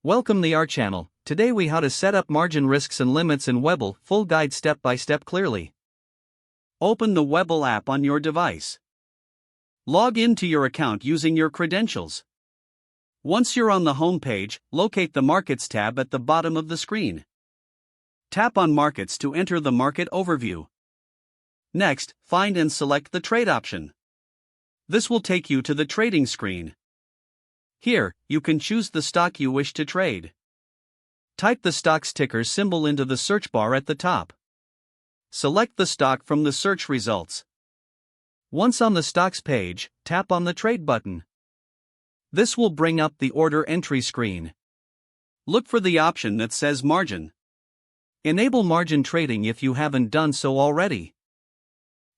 Welcome to our channel. Today we how to set up margin risks and limits in Webull, full guide step by step clearly. Open the Webull app on your device. Log into your account using your credentials. Once you're on the home page, locate the Markets tab at the bottom of the screen. Tap on Markets to enter the market overview. Next, find and select the trade option. This will take you to the trading screen. Here, you can choose the stock you wish to trade. Type the stock's ticker symbol into the search bar at the top. Select the stock from the search results. Once on the stock's page, tap on the Trade button. This will bring up the order entry screen. Look for the option that says Margin. Enable margin trading if you haven't done so already.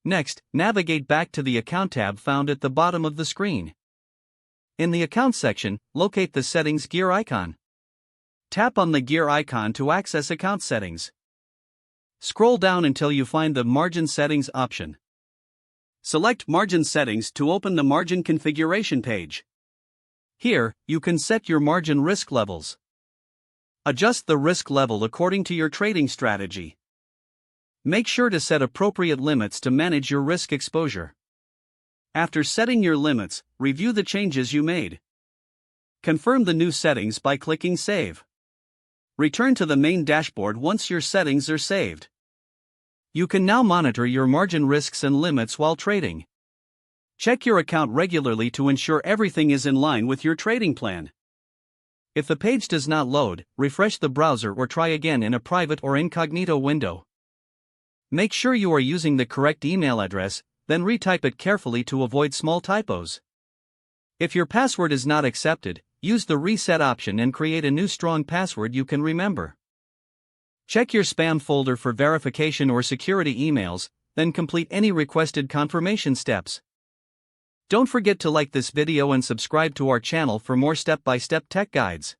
Next, navigate back to the Account tab found at the bottom of the screen. In the Account section, locate the Settings gear icon. Tap on the gear icon to access account settings. Scroll down until you find the Margin Settings option. Select Margin Settings to open the margin configuration page. Here, you can set your margin risk levels. Adjust the risk level according to your trading strategy. Make sure to set appropriate limits to manage your risk exposure. After setting your limits, review the changes you made. Confirm the new settings by clicking Save. Return to the main dashboard once your settings are saved. You can now monitor your margin risks and limits while trading. Check your account regularly to ensure everything is in line with your trading plan. If the page does not load, refresh the browser or try again in a private or incognito window. Make sure you are using the correct email address, then retype it carefully to avoid small typos. If your password is not accepted, use the reset option and create a new strong password you can remember. Check your spam folder for verification or security emails, then complete any requested confirmation steps. Don't forget to like this video and subscribe to our channel for more step-by-step tech guides.